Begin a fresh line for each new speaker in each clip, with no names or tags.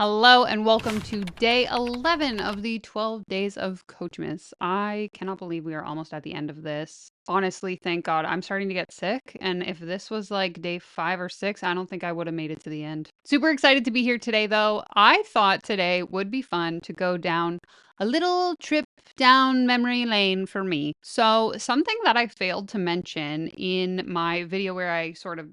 Hello and welcome to day 11 of the 12 Days of Coachmas. I cannot believe we are almost at the end of this. Honestly, thank God. I'm starting to get sick, and if this was like day 5 or 6, I don't think I would have made it to the end. Super excited to be here today, though. I thought today would be fun to go down a little trip down memory lane for me. So, something that I failed to mention in my video where I sort of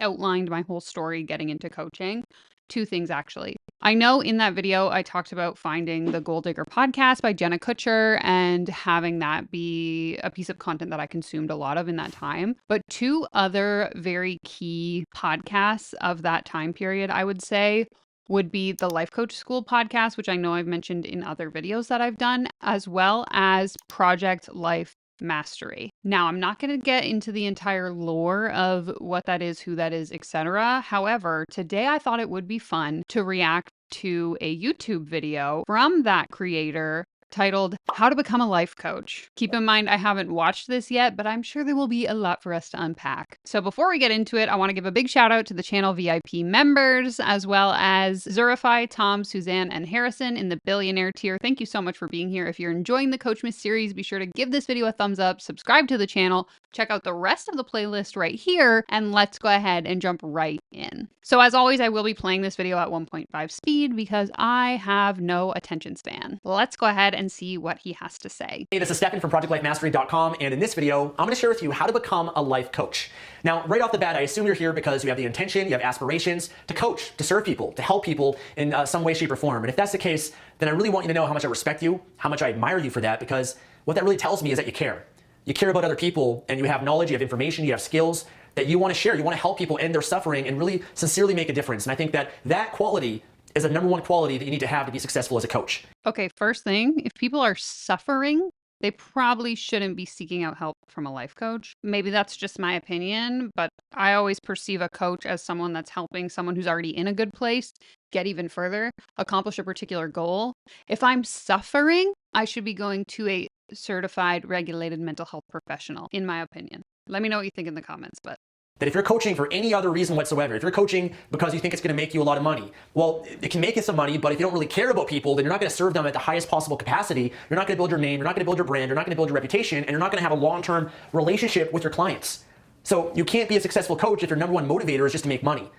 outlined my whole story getting into coaching. Two things actually. I know in that video I talked about finding the Gold Digger podcast by Jenna Kutcher and having that be a piece of content that I consumed a lot of in that time. But two other very key podcasts of that time period, I would say, would be the Life Coach School podcast, which I know I've mentioned in other videos that I've done, as well as Project Life Mastery. Now, I'm not going to get into the entire lore of what that is, who that is, etc. However, today I thought it would be fun to react to a YouTube video from that creator titled How to Become a Life Coach. Keep in mind, I haven't watched this yet, but I'm sure there will be a lot for us to unpack. So before we get into it, I want to give a big shout out to the channel VIP members, as well as Zurify, Tom, Suzanne, and Harrison in the billionaire tier. Thank you so much for being here. If you're enjoying the Coachmas series, be sure to give this video a thumbs up, subscribe to the channel, check out the rest of the playlist right here, and let's go ahead and jump right in. So as always, I will be playing this video at 1.5 speed because I have no attention span. Let's go ahead and see what he has to say.
Hey, this is Stefan from ProjectLifeMastery.com, and in this video, I'm going to share with you how to become a life coach. Now, right off the bat, I assume you're here because you have the intention, you have aspirations to coach, to serve people, to help people in some way, shape, or form. And if that's the case, then I really want you to know how much I respect you, how much I admire you for that, because what that really tells me is that you care. You care about other people, and you have knowledge, you have information, you have skills that you want to share. You want to help people end their suffering and really sincerely make a difference. And I think that that quality is the number one quality that you need to have to be successful as a coach.
Okay, first thing, if people are suffering, they probably shouldn't be seeking out help from a life coach. Maybe that's just my opinion, but I always perceive a coach as someone that's helping someone who's already in a good place get even further, accomplish a particular goal. If I'm suffering, I should be going to a certified, regulated mental health professional, in my opinion. Let me know what you think in the comments, but
That if you're coaching for any other reason whatsoever, if you're coaching because you think it's going to make you a lot of money, well, it can make you some money, but if you don't really care about people, then you're not going to serve them at the highest possible capacity. You're not going to build your name, you're not going to build your brand, you're not going to build your reputation, and you're not going to have a long-term relationship with your clients. So you can't be a successful coach if your number one motivator is just to make money.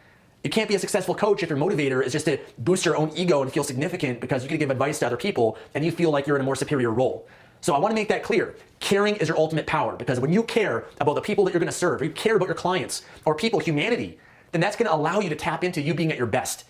You can't be a successful coach if your motivator is just to boost your own ego and feel significant because you can give advice to other people and you feel like you're in a more superior role. So I want to make that clear. Caring is your ultimate power, because when you care about the people that you're going to serve, you care about your clients or people, humanity, then that's going to allow you to tap into you being at your best.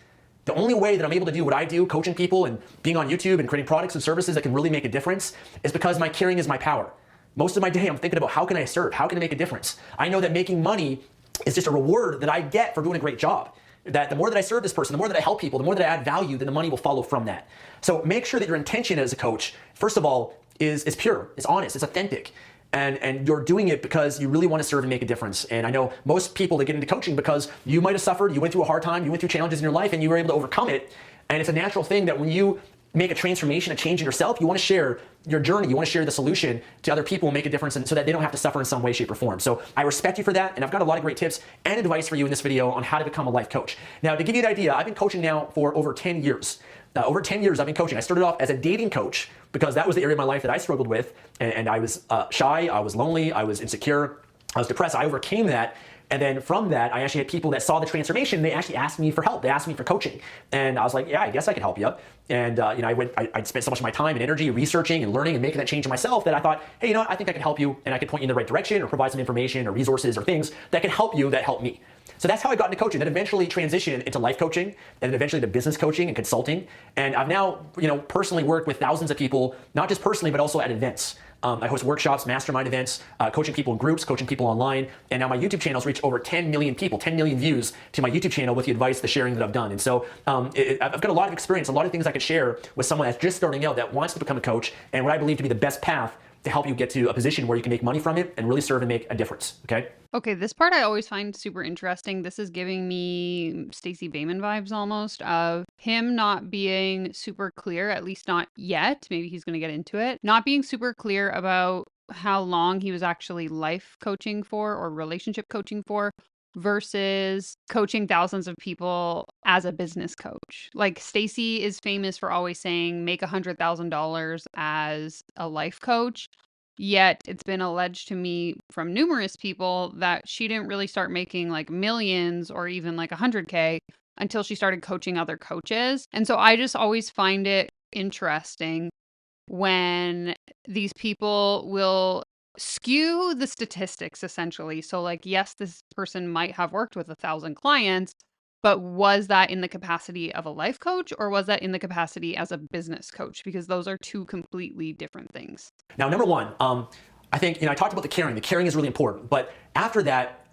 The only way that I'm able to do what I do, coaching people and being on YouTube and creating products and services that can really make a difference, is because my caring is my power. Most of my day I'm thinking about how can I serve? How can I make a difference? I know that making money is just a reward that I get for doing a great job. That the more that I serve this person, the more that I help people, the more that I add value, then the money will follow from that. So make sure that your intention as a coach, first of all, is pure, it's honest, it's authentic. And you're doing it because you really want to serve and make a difference. And I know most people that get into coaching because you might have suffered, you went through a hard time, you went through challenges in your life, and you were able to overcome it. And it's a natural thing that when you make a transformation, a change in yourself, you want to share your journey, you want to share the solution to other people and make a difference so that they don't have to suffer in some way, shape, or form. So I respect you for that, and I've got a lot of great tips and advice for you in this video on how to become a life coach. Now, to give you an idea, I've been coaching now for over 10 years. Over 10 years I've been coaching. I started off as a dating coach because that was the area of my life that I struggled with, and I was shy, I was lonely, I was insecure, I was depressed. I overcame that. And then from that, I actually had people that saw the transformation. They actually asked me for help. They asked me for coaching. And I was like, yeah, I guess I can help you. And I'd spent so much of my time and energy researching and learning and making that change in myself that I thought, hey, you know what? I think I can help you, and I can point you in the right direction or provide some information or resources or things that can help you that help me. So that's how I got into coaching. Then eventually transitioned into life coaching, and then eventually to business coaching and consulting. And I've now, personally worked with thousands of people, not just personally, but also at events. I host workshops, mastermind events, coaching people in groups, coaching people online. And now my YouTube channel's reached over 10 million people, 10 million views to my YouTube channel with the advice, the sharing that I've done. And so I've got a lot of experience, a lot of things I could share with someone that's just starting out that wants to become a coach, and what I believe to be the best path to help you get to a position where you can make money from it and really serve and make a difference, okay?
okay, this part I always find super interesting. This is giving me Stacey Bayman vibes almost of him not being super clear, at least not yet. Maybe he's going to get into it. Not being super clear about how long he was actually life coaching for or relationship coaching for, versus coaching thousands of people as a business coach. Like Stacy is famous for always saying make $100,000 as a life coach. Yet it's been alleged to me from numerous people that she didn't really start making like millions or even like 100K until she started coaching other coaches. And so I just always find it interesting when these people will skew the statistics essentially. So, like, yes, this person might have worked with 1,000 clients, but was that in the capacity of a life coach or was that in the capacity as a business coach? Because those are two completely different things.
Now, number one, I think, I talked about the caring. The caring is really important. But after that,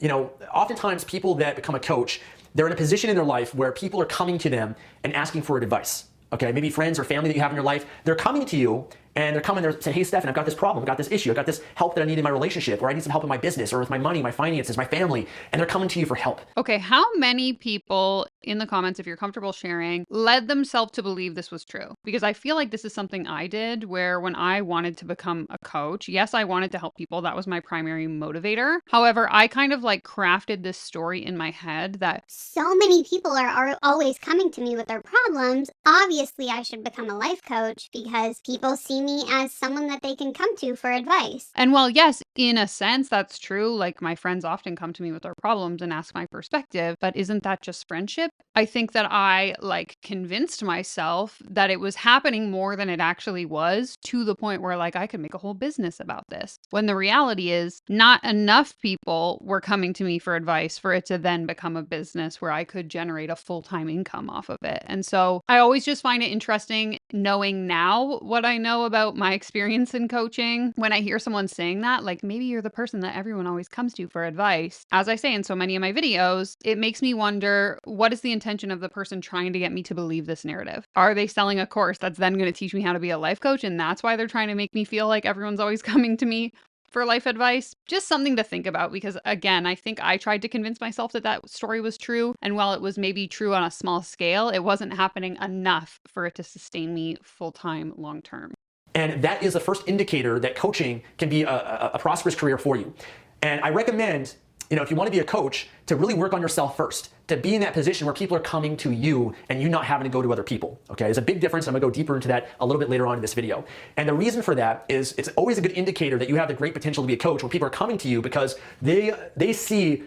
oftentimes people that become a coach, they're in a position in their life where people are coming to them and asking for advice. Okay, maybe friends or family that you have in your life, they're coming to you and they're saying, hey, Stefan, I've got this problem, I've got this issue, I've got this help that I need in my relationship, or I need some help in my business, or with my money, my finances, my family, and they're coming to you for help.
Okay, how many people in the comments, if you're comfortable sharing, led themselves to believe this was true? Because I feel like this is something I did where when I wanted to become a coach, yes, I wanted to help people. That was my primary motivator. However, I kind of like crafted this story in my head that
so many people are always coming to me with their problems. Obviously, I should become a life coach because people see me as someone that they can come to for advice.
And while, yes, in a sense, that's true. Like my friends often come to me with their problems and ask my perspective, but isn't that just friendship? I think that I like convinced myself that it was happening more than it actually was, to the point where like I could make a whole business about this. When the reality is not enough people were coming to me for advice for it to then become a business where I could generate a full-time income off of it. And so I always just find it interesting knowing now what I know about my experience in coaching. When I hear someone saying that, like maybe you're the person that everyone always comes to for advice. As I say in so many of my videos, it makes me wonder, what is the intention of the person trying to get me to believe this narrative? Are they selling a course that's then going to teach me how to be a life coach, and that's why they're trying to make me feel like everyone's always coming to me for life advice? Just something to think about, because again, I think I tried to convince myself that that story was true. And while it was maybe true on a small scale, it wasn't happening enough for it to sustain me full-time, long-term.
And that is the first indicator that coaching can be a prosperous career for you. And I recommend, if you want to be a coach, to really work on yourself first, to be in that position where people are coming to you and you not having to go to other people. Okay, there's a big difference. I'm gonna go deeper into that a little bit later on in this video. And the reason for that is it's always a good indicator that you have the great potential to be a coach when people are coming to you, because they see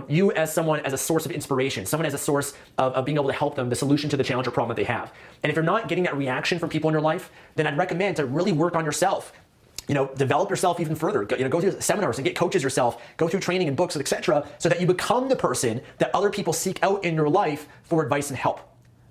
you as someone, as a source of inspiration, someone as a source of being able to help them, the solution to the challenge or problem that they have. And if you're not getting that reaction from people in your life, then I'd recommend to really work on yourself. Develop yourself even further. Go through seminars and get coaches yourself. Go through training and books, etc., so that you become the person that other people seek out in your life for advice and help.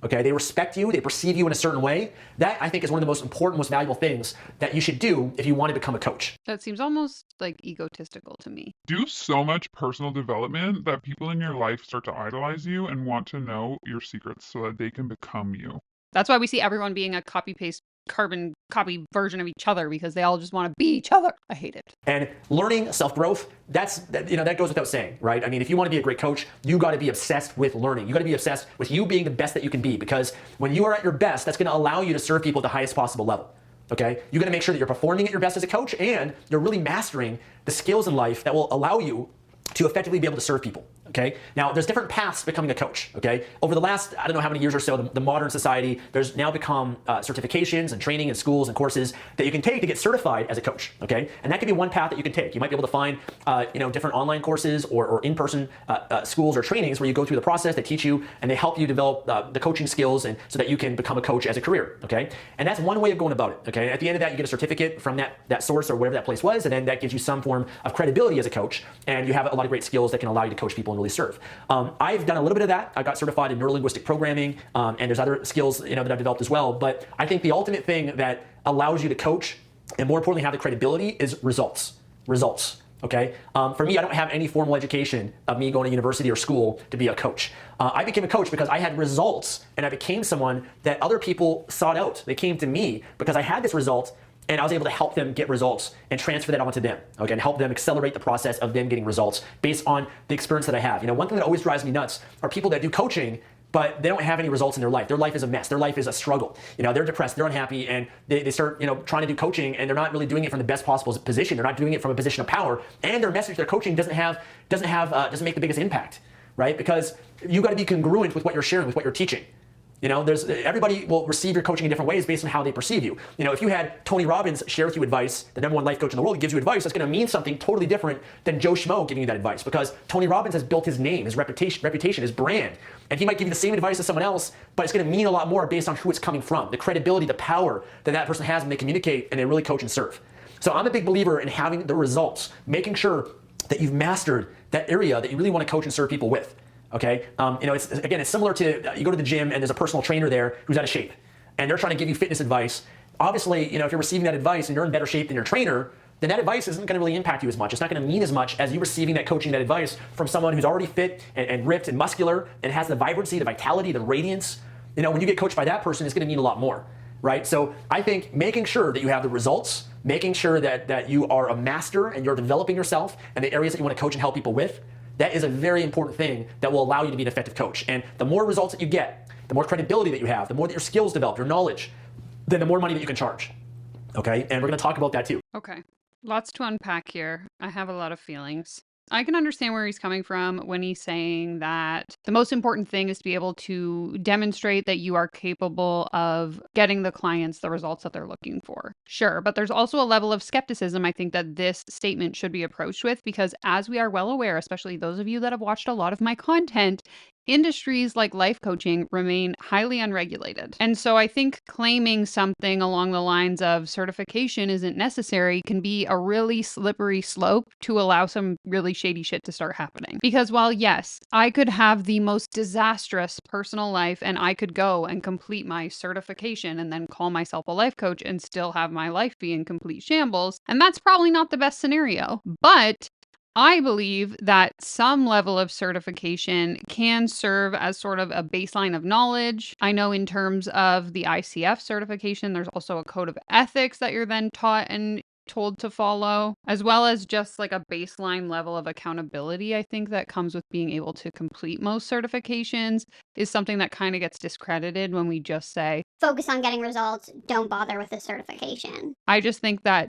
Okay, they respect you, they perceive you in a certain way. That, I think, is one of the most important, most valuable things that you should do if you want to become a coach.
That seems almost like egotistical to me.
Do so much personal development that people in your life start to idolize you and want to know your secrets so that they can become you.
That's why we see everyone being a copy-paste carbon copy version of each other, because they all just want to be each other. I hate it.
And learning, self-growth, that goes without saying, right? I mean, if you want to be a great coach, you got to be obsessed with learning. You got to be obsessed with you being the best that you can be, because when you are at your best, that's going to allow you to serve people at the highest possible level. Okay? You got to make sure that you're performing at your best as a coach, and you're really mastering the skills in life that will allow you to effectively be able to serve people. Okay. Now, there's different paths to becoming a coach. Okay. Over the last, I don't know how many years or so, the modern society, there's now become certifications and training and schools and courses that you can take to get certified as a coach. Okay. And that could be one path that you can take. You might be able to find, different online courses or in-person schools or trainings where you go through the process. They teach you and they help you develop the coaching skills, and so that you can become a coach as a career. Okay. And that's one way of going about it. Okay. At the end of that, you get a certificate from that source or whatever that place was, and then that gives you some form of credibility as a coach, and you have a lot of great skills that can allow you to coach people and really serve. I've done a little bit of that. I got certified in neurolinguistic programming, and there's other skills that I've developed as well. But I think the ultimate thing that allows you to coach, and more importantly have the credibility, is results. Results. Okay. For me, I don't have any formal education of me going to university or school to be a coach. I became a coach because I had results, and I became someone that other people sought out. They came to me because I had this result, and I was able to help them get results and transfer that onto them, okay, and help them accelerate the process of them getting results based on the experience that I have. One thing that always drives me nuts are people that do coaching, but they don't have any results in their life. Their life is a mess. Their life is a struggle. They're depressed, they're unhappy, and they start, trying to do coaching, and they're not really doing it from the best possible position. They're not doing it from a position of power, and their message, their coaching doesn't make the biggest impact. right? Because you got to be congruent with what you're sharing, with what you're teaching. Everybody will receive your coaching in different ways based on how they perceive you. If you had Tony Robbins share with you advice, the number one life coach in the world, gives you advice, that's going to mean something totally different than Joe Schmo giving you that advice, because Tony Robbins has built his name, his reputation, his brand. And he might give you the same advice as someone else, but it's going to mean a lot more based on who it's coming from, the credibility, the power that person has when they communicate and they really coach and serve. So I'm a big believer in having the results, making sure that you've mastered that area that you really want to coach and serve people with. Okay, it's similar to you go to the gym and there's a personal trainer there who's out of shape, and they're trying to give you fitness advice. Obviously, if you're receiving that advice and you're in better shape than your trainer, then that advice isn't going to really impact you as much. It's not going to mean as much as you receiving that coaching, that advice from someone who's already fit and ripped and muscular and has the vibrancy, the vitality, the radiance. When you get coached by that person, it's going to mean a lot more, right? So I think making sure that you have the results, making sure that you are a master and you're developing yourself and the areas that you want to coach and help people with. That is a very important thing that will allow you to be an effective coach. And the more results that you get, the more credibility that you have, the more that your skills develop, your knowledge, then the more money that you can charge. Okay, and we're going to talk about that too.
Okay, lots to unpack here. I have a lot of feelings. I can understand where he's coming from when he's saying that the most important thing is to be able to demonstrate that you are capable of getting the clients the results that they're looking for. Sure, but there's also a level of skepticism I think that this statement should be approached with, because as we are well aware, especially those of you that have watched a lot of my content, industries like life coaching remain highly unregulated. And so I think claiming something along the lines of certification isn't necessary can be a really slippery slope to allow some really shady shit to start happening. Because while yes, I could have the most disastrous personal life and I could go and complete my certification and then call myself a life coach and still have my life be in complete shambles, and that's probably not the best scenario. But I believe that some level of certification can serve as sort of a baseline of knowledge. I know in terms of the ICF certification, there's also a code of ethics that you're then taught and told to follow, as well as just like a baseline level of accountability. I think that comes with being able to complete most certifications is something that kind of gets discredited when we just say,
focus on getting results, don't bother with the certification.
I just think that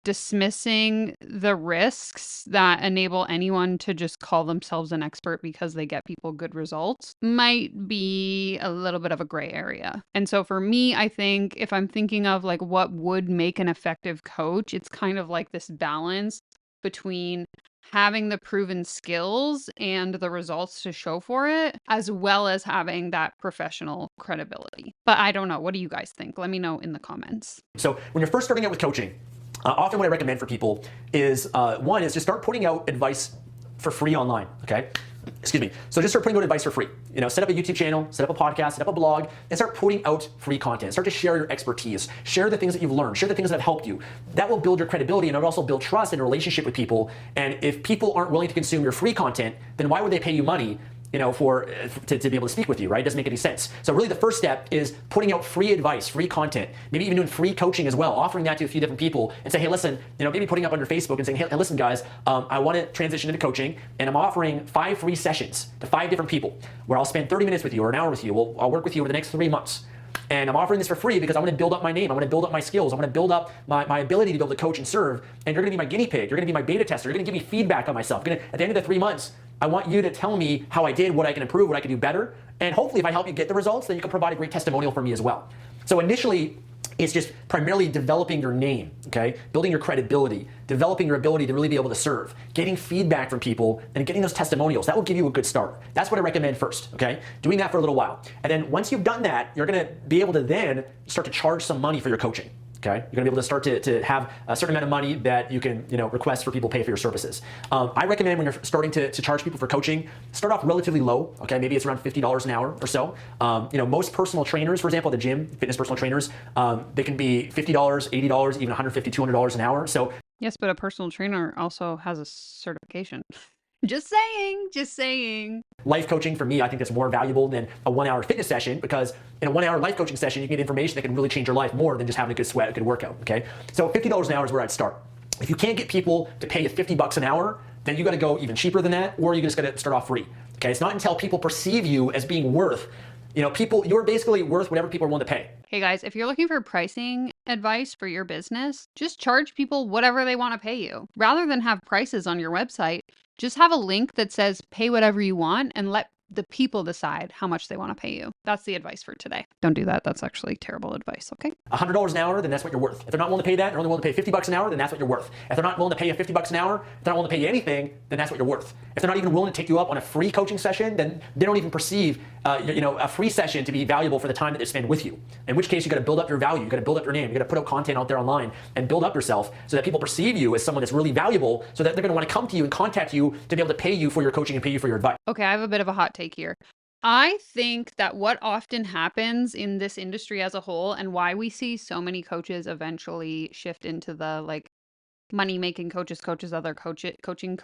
dismissing the risks that enable anyone to just call themselves an expert because they get people good results might be a little bit of a gray area. And so for me, I think if I'm thinking of like what would make an effective coach, it's kind of like this balance between having the proven skills and the results to show for it, as well as having that professional credibility. But I don't know. What do you guys think? Let me know in the comments.
So when you're first starting out with coaching, often what I recommend for people is, one is just start putting out advice for free online, okay? Excuse me. So just start putting out advice for free. Set up a YouTube channel, set up a podcast, set up a blog, and start putting out free content. Start to share your expertise. Share the things that you've learned. Share the things that have helped you. That will build your credibility, and it'll also build trust and a relationship with people. And if people aren't willing to consume your free content, then why would they pay you money to be able to speak with you, right? It doesn't make any sense. So really the first step is putting out free advice, free content, maybe even doing free coaching as well, offering that to a few different people and say, hey, listen, maybe putting up on your Facebook and saying, hey, listen guys, I want to transition into coaching and I'm offering 5 free sessions to 5 different people where I'll spend 30 minutes with you or an hour with you. I'll work with you over the next 3 months. And I'm offering this for free because I want to build up my name. I want to build up my skills. I want to build up my ability to be able to coach and serve. And you're going to be my guinea pig. You're going to be my beta tester. You're going to give me feedback on myself. At the end of the 3 months, I want you to tell me how I did, what I can improve, what I can do better. And hopefully if I help you get the results, then you can provide a great testimonial for me as well. So initially, it's just primarily developing your name, okay? Building your credibility, developing your ability to really be able to serve, getting feedback from people, and getting those testimonials. That will give you a good start. That's what I recommend first, okay? Doing that for a little while. And then once you've done that, you're gonna be able to then start to charge some money for your coaching. Okay? You're gonna be able to start to have a certain amount of money that you can request for people to pay for your services. I recommend when you're starting to charge people for coaching, start off relatively low. Okay, maybe it's around $50 an hour or so. Most personal trainers, for example, at the gym, fitness personal trainers, they can be $50, $80, even $150, $200 an hour. So
yes, but a personal trainer also has a certification. Just saying.
Life coaching for me, I think that's more valuable than a 1-hour fitness session because in a 1-hour life coaching session, you can get information that can really change your life more than just having a good sweat, a good workout, okay? So $50 an hour is where I'd start. If you can't get people to pay you $50 an hour, then you gotta go even cheaper than that, or you just gotta start off free, okay? It's not until people perceive you as being worth People, you're basically worth whatever people are willing to pay.
Hey guys, if you're looking for pricing advice for your business, just charge people whatever they want to pay you. Rather than have prices on your website, just have a link that says pay whatever you want and let the people decide how much they want to pay you. That's the advice for today. Don't do that. That's actually terrible advice, okay?
$100 an hour, then that's what you're worth. If they're not willing to pay that, they're only willing to pay $50 an hour, then that's what you're worth. If they're not willing to pay you $50 an hour, if they're not willing to pay you anything, then that's what you're worth. If they're not even willing to take you up on a free coaching session, then they don't even perceive a free session to be valuable for the time that they spend with you. In which case, you got to build up your value, you got to build up your name, you got to put out content out there online and build up yourself so that people perceive you as someone that's really valuable, so that they're going to want to come to you and contact you to be able to pay you for your coaching and pay you for your advice.
Okay, I have a bit of a hot take here. I think that what often happens in this industry as a whole, and why we see so many coaches eventually shift into the money making coaches other coaching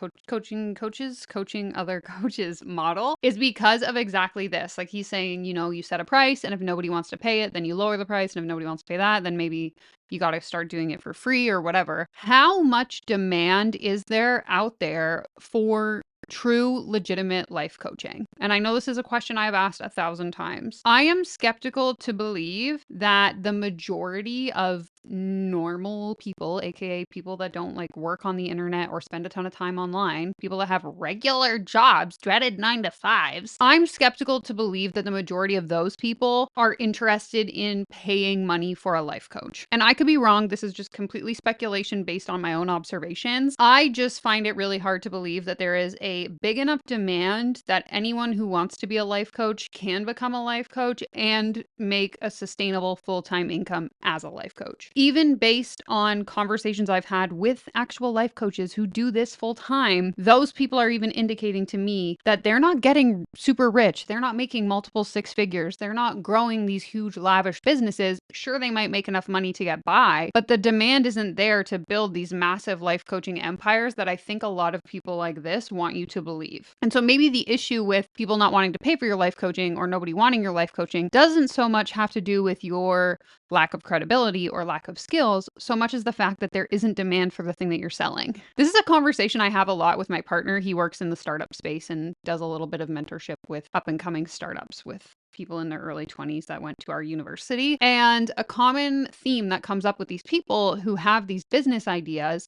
other coaches model, is because of exactly this. Like he's saying, you set a price, and if nobody wants to pay it, then you lower the price, and if nobody wants to pay that, then maybe you got to start doing it for free or whatever. How much demand is there out there for true, legitimate life coaching? And I know this is a question I've asked 1,000 times. I am skeptical to believe that the majority of normal people, aka people that don't work on the internet or spend a ton of time online, people that have regular jobs, dreaded 9-to-5s, I'm skeptical to believe that the majority of those people are interested in paying money for a life coach. And I could be wrong. This is just completely speculation based on my own observations. I just find it really hard to believe that there is a big enough demand that anyone who wants to be a life coach can become a life coach and make a sustainable full-time income as a life coach. Even based on conversations I've had with actual life coaches who do this full time, those people are even indicating to me that they're not getting super rich. They're not making multiple six figures. They're not growing these huge, lavish businesses. Sure, they might make enough money to get by, but the demand isn't there to build these massive life coaching empires that I think a lot of people like this want you to believe. And so maybe the issue with people not wanting to pay for your life coaching or nobody wanting your life coaching doesn't so much have to do with your lack of credibility or lack of skills, so much as the fact that there isn't demand for the thing that you're selling. This is a conversation I have a lot with my partner. He works in the startup space and does a little bit of mentorship with up and coming startups with people in their early 20s that went to our university. And a common theme that comes up with these people who have these business ideas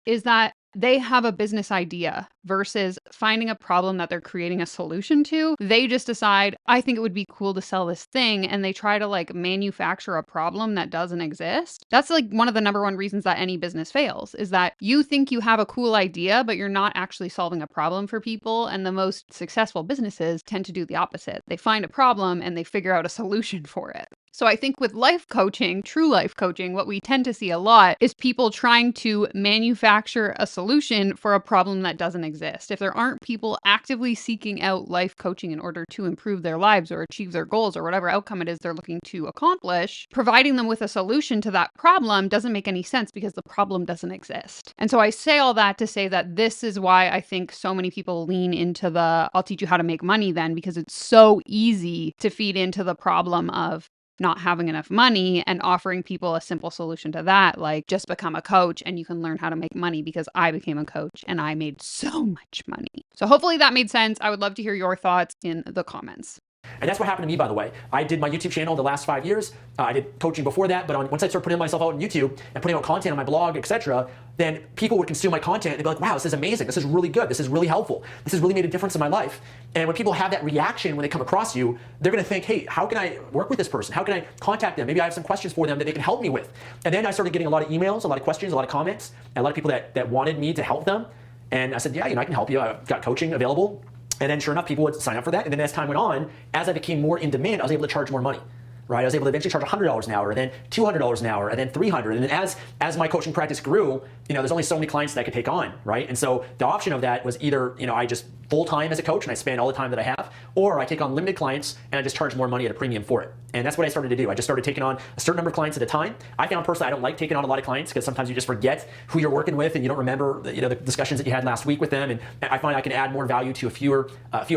is that they have a business idea versus finding a problem that they're creating a solution to. They just decide, I think it would be cool to sell this thing, and they try to manufacture a problem that doesn't exist. That's one of the number one reasons that any business fails, is that you think you have a cool idea, but you're not actually solving a problem for people. And the most successful businesses tend to do the opposite. They find a problem and they figure out a solution for it. So I think with life coaching, true life coaching, what we tend to see a lot is people trying to manufacture a solution for a problem that doesn't exist. If there aren't people actively seeking out life coaching in order to improve their lives or achieve their goals or whatever outcome it is they're looking to accomplish, providing them with a solution to that problem doesn't make any sense because the problem doesn't exist. And so I say all that to say that this is why I think so many people lean into the I'll teach you how to make money then, because it's so easy to feed into the problem of not having enough money and offering people a simple solution to that, like just become a coach and you can learn how to make money, because I became a coach and I made so much money. So hopefully that made sense. I would love to hear your thoughts in the comments.
And that's what happened to me, by the way. I did my YouTube channel the last 5 years. I did coaching before that, but once I started putting myself out on YouTube and putting out content on my blog, etc., then people would consume my content and they'd be like, wow, this is amazing. This is really good. This is really helpful. This has really made a difference in my life. And when people have that reaction when they come across you, they're going to think, hey, how can I work with this person? How can I contact them? Maybe I have some questions for them that they can help me with. And then I started getting a lot of emails, a lot of questions, a lot of comments, and a lot of people that wanted me to help them. And I said, yeah, I can help you. I've got coaching available. And then sure enough, people would sign up for that. And then as time went on, as I became more in demand, I was able to charge more money. Right? I was able to eventually charge $100 an hour, and then $200 an hour, and then $300. And then as my coaching practice grew, there's only so many clients that I could take on, right? And so the option of that was either, I just full-time as a coach and I spend all the time that I have, or I take on limited clients and I just charge more money at a premium for it. And that's what I started to do. I just started taking on a certain number of clients at a time. I found personally I don't like taking on a lot of clients because sometimes you just forget who you're working with and you don't remember the discussions that you had last week with them. And I find I can add more value to fewer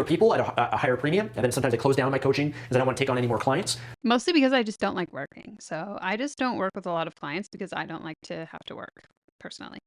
people at a higher premium. And then sometimes I close down my coaching because I don't want to take on any more clients.
Mostly because I just don't like working. So I just don't work with a lot of clients because I don't like to have to work personally.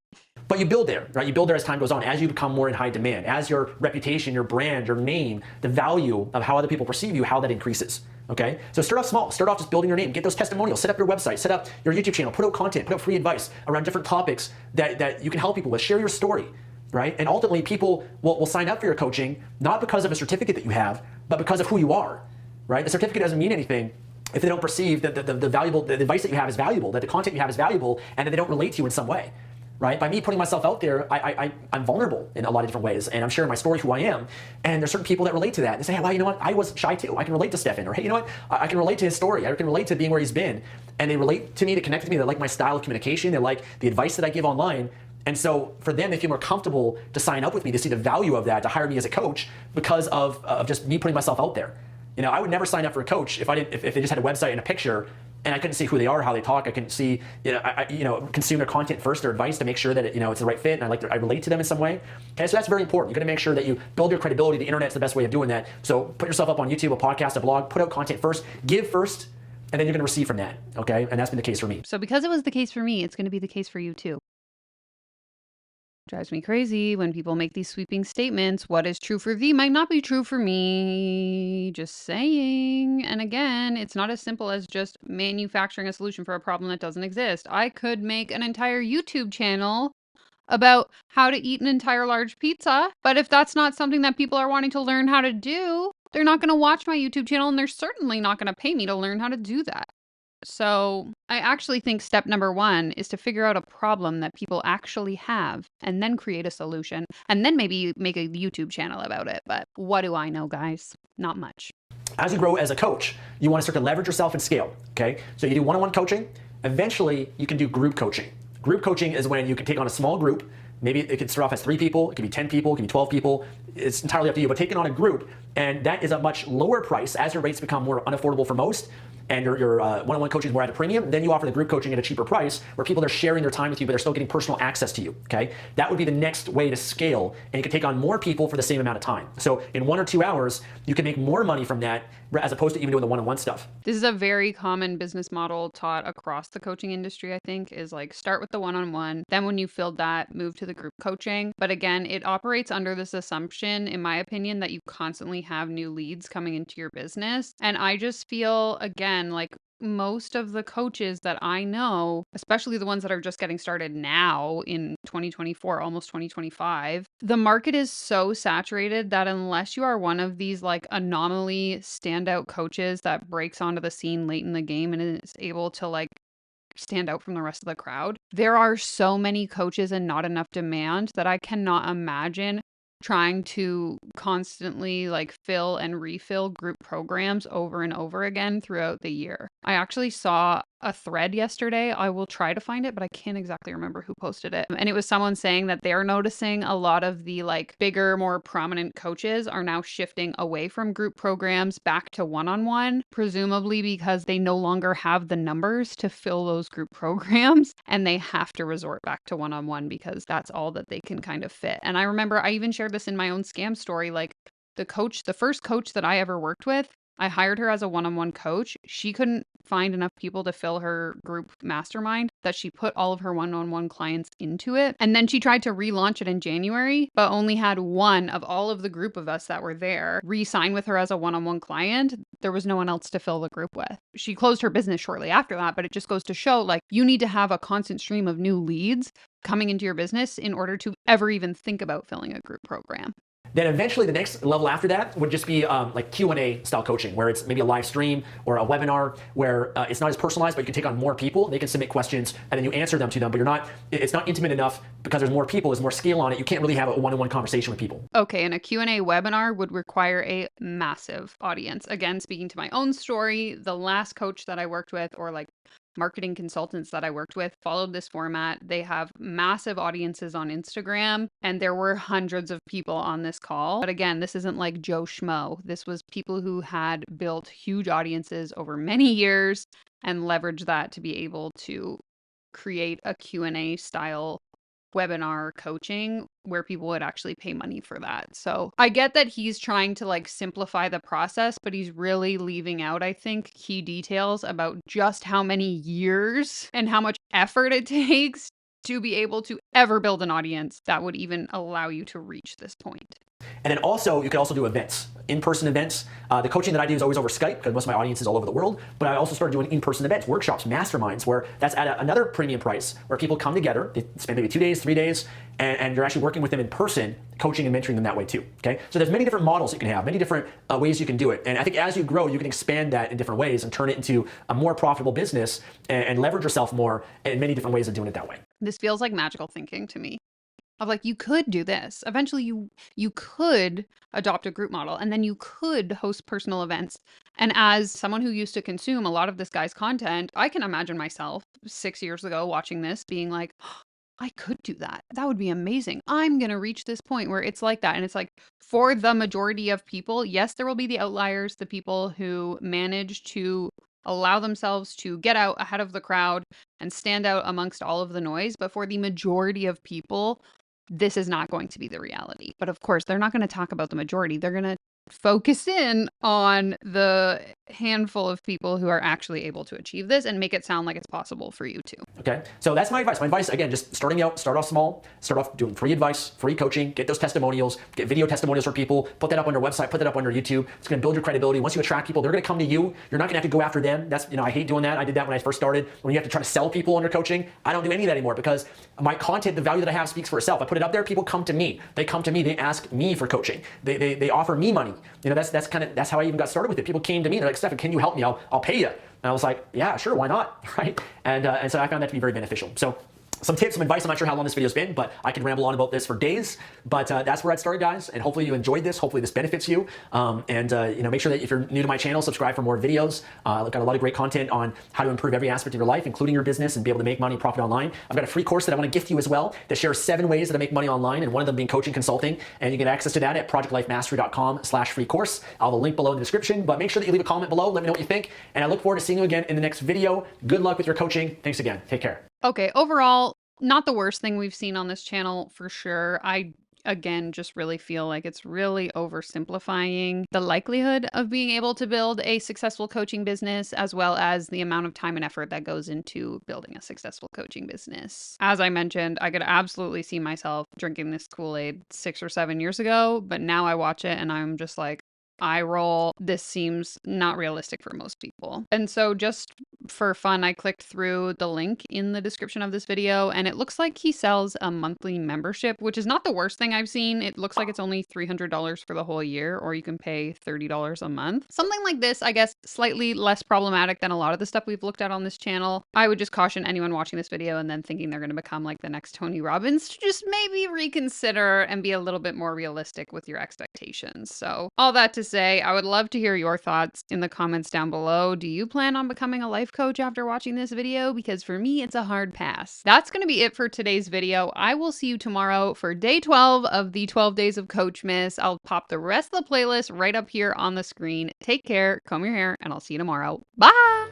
But you build there, right? You build there as time goes on, as you become more in high demand, as your reputation, your brand, your name, the value of how other people perceive you, how that increases. Okay? So start off small. Start off just building your name. Get those testimonials. Set up your website. Set up your YouTube channel. Put out content. Put out free advice around different topics that you can help people with. Share your story, right? And ultimately, people will sign up for your coaching not because of a certificate that you have, but because of who you are, right? The certificate doesn't mean anything if they don't perceive that the advice that you have is valuable, that the content you have is valuable, and that they don't relate to you in some way. Right? By me putting myself out there, I'm vulnerable in a lot of different ways, and I'm sharing my story, who I am, and there's certain people that relate to that. They say, hey, well, you know what? I was shy too. I can relate to Stefan, or hey, you know what? I can relate to his story. I can relate to being where he's been, and they relate to me, they connect with me. They like my style of communication. They like the advice that I give online, and so for them, they feel more comfortable to sign up with me, to see the value of that, to hire me as a coach because of just me putting myself out there. You know, I would never sign up for a coach if they just had a website and a picture, and I couldn't see who they are, how they talk. I couldn't see, consume their content first, their advice, to make sure that it's the right fit, and I relate to them in some way. Okay, so that's very important. You're going to make sure that you build your credibility. The internet's the best way of doing that. So put yourself up on YouTube, a podcast, a blog. Put out content first, give first, and then you're going to receive from that. Okay, and that's been the case for me.
So because it was the case for me, it's going to be the case for you too. Drives me crazy when people make these sweeping statements. What is true for thee might not be true for me. Just saying. And again, it's not as simple as just manufacturing a solution for a problem that doesn't exist. I could make an entire YouTube channel about how to eat an entire large pizza. But if that's not something that people are wanting to learn how to do, they're not going to watch my YouTube channel, and they're certainly not going to pay me to learn how to do that. So I actually think step number 1 is to figure out a problem that people actually have, and then create a solution, and then maybe make a YouTube channel about it. But what do I know, guys? Not much.
As you grow as a coach, you want to start to leverage yourself and scale. Okay, so you do one-on-one coaching. Eventually, you can do group coaching. Group coaching is when you can take on a small group. Maybe it could start off as 3 people, it could be 10 people, it could be 12 people. It's entirely up to you, but take it on a group, and that is a much lower price as your rates become more unaffordable for most, and your one-on-one coaching is more at a premium. Then you offer the group coaching at a cheaper price, where people are sharing their time with you, but they're still getting personal access to you. Okay, that would be the next way to scale, and you can take on more people for the same amount of time. So in 1 or 2 hours, you can make more money from that, as opposed to even doing the one-on-one stuff.
This is a very common business model taught across the coaching industry, I think, is like start with the one-on-one. Then when you filled that, move to the group coaching. But again, it operates under this assumption, in my opinion, that you constantly have new leads coming into your business. And I just feel, again, like most of the coaches that I know, especially the ones that are just getting started now in 2024, almost 2025, the market is so saturated that unless you are one of these like anomaly standout coaches that breaks onto the scene late in the game and is able to like stand out from the rest of the crowd, there are so many coaches and not enough demand that I cannot imagine trying to constantly like fill and refill group programs over and over again throughout the year. I actually saw a thread yesterday. I will try to find it, but I can't exactly remember who posted it. And it was someone saying that they're noticing a lot of the like bigger, more prominent coaches are now shifting away from group programs back to one-on-one, presumably because they no longer have the numbers to fill those group programs, and they have to resort back to one-on-one because that's all that they can kind of fit. And I remember I even shared this in my own scam story. Like the first coach that I ever worked with, I hired her as a one-on-one coach. She couldn't find enough people to fill her group mastermind that she put all of her one-on-one clients into it. And then she tried to relaunch it in January, but only had one of all of the group of us that were there re-sign with her as a one-on-one client. There was no one else to fill the group with. She closed her business shortly after that, but it just goes to show like you need to have a constant stream of new leads coming into your business in order to ever even think about filling a group program.
Then eventually the next level after that would just be like Q&A style coaching, where it's maybe a live stream or a webinar where it's not as personalized, but you can take on more people. They can submit questions and then you answer them to them, but it's not intimate enough because there's more people, there's more scale on it. You can't really have a one-on-one conversation with people.
Okay, and a Q&A webinar would require a massive audience. Again, speaking to my own story, the last coach that I worked with, or like marketing consultants that I worked with, followed this format. They have massive audiences on Instagram, and there were hundreds of people on this call. But again, this isn't like Joe Schmo. This was people who had built huge audiences over many years and leveraged that to be able to create a Q&A style webinar coaching where people would actually pay money for that. So I get that he's trying to like simplify the process, but he's really leaving out, I think, key details about just how many years and how much effort it takes to be able to ever build an audience that would even allow you to reach this point.
And then also, you can also do events, in-person events. The coaching that I do is always over Skype because most of my audience is all over the world. But I also started doing in-person events, workshops, masterminds, where that's at another premium price, where people come together, they spend maybe 2 days, 3 days, and you're actually working with them in person, coaching and mentoring them that way too. Okay, so there's many different models you can have, many different ways you can do it. And I think as you grow, you can expand that in different ways and turn it into a more profitable business and leverage yourself more in many different ways of doing it that way.
This feels like magical thinking to me. Of like, you could do this. Eventually you could adopt a group model, and then you could host personal events. And as someone who used to consume a lot of this guy's content, I can imagine myself 6 years ago watching this being like, "Oh, I could do that. That would be amazing. I'm going to reach this point where it's like that." And it's like, for the majority of people, yes, there will be the outliers, the people who manage to allow themselves to get out ahead of the crowd and stand out amongst all of the noise. But for the majority of people, this is not going to be the reality. But of course, they're not going to talk about the majority. They're going to focus in on the handful of people who are actually able to achieve this and make it sound like it's possible for you too.
Okay, so that's my advice. My advice, again, just starting out, start off small, start off doing free advice, free coaching, get those testimonials, get video testimonials for people, put that up on your website, put that up on your YouTube. It's gonna build your credibility. Once you attract people, they're gonna come to you. You're not gonna have to go after them. That's, I hate doing that. I did that when I first started. When you have to try to sell people under coaching, I don't do any of that anymore because my content, the value that I have speaks for itself. I put it up there, people come to me. They come to me, they ask me for coaching. They offer me money. That's how I even got started with it. People came to me, they're like, "Stefan, can you help me? I'll pay you." And I was like, "Yeah, sure, why not?" Right? And so I found that to be very beneficial. So some tips, some advice. I'm not sure how long this video's been, but I could ramble on about this for days. But that's where I'd started, guys. And hopefully you enjoyed this. Hopefully this benefits you. Make sure that if you're new to my channel, subscribe for more videos. I've got a lot of great content on how to improve every aspect of your life, including your business, and be able to make money and profit online. I've got a free course that I want to gift you as well that shares 7 ways that I make money online, and one of them being coaching consulting. And you get access to that at projectlifemastery.com/free course. I'll have a link below in the description. But make sure that you leave a comment below. Let me know what you think. And I look forward to seeing you again in the next video. Good luck with your coaching. Thanks again. Take care.
Okay, overall, not the worst thing we've seen on this channel for sure. I, again, just really feel like it's really oversimplifying the likelihood of being able to build a successful coaching business, as well as the amount of time and effort that goes into building a successful coaching business. As I mentioned, I could absolutely see myself drinking this Kool-Aid 6 or 7 years ago, but now I watch it and I'm just like, eye roll. This seems not realistic for most people. And so just for fun, I clicked through the link in the description of this video, and it looks like he sells a monthly membership, which is not the worst thing I've seen. It looks like it's only $300 for the whole year, or you can pay $30 a month. Something like this, I guess, slightly less problematic than a lot of the stuff we've looked at on this channel. I would just caution anyone watching this video and then thinking they're going to become like the next Tony Robbins to just maybe reconsider and be a little bit more realistic with your expectations. So all that to say, I would love to hear your thoughts in the comments down below. Do you plan on becoming a life coach after watching this video? Because for me, it's a hard pass. That's going to be it for today's video. I will see you tomorrow for day 12 of the 12 Days of Coachmas. I'll pop the rest of the playlist right up here on the screen. Take care, comb your hair, and I'll see you tomorrow. Bye!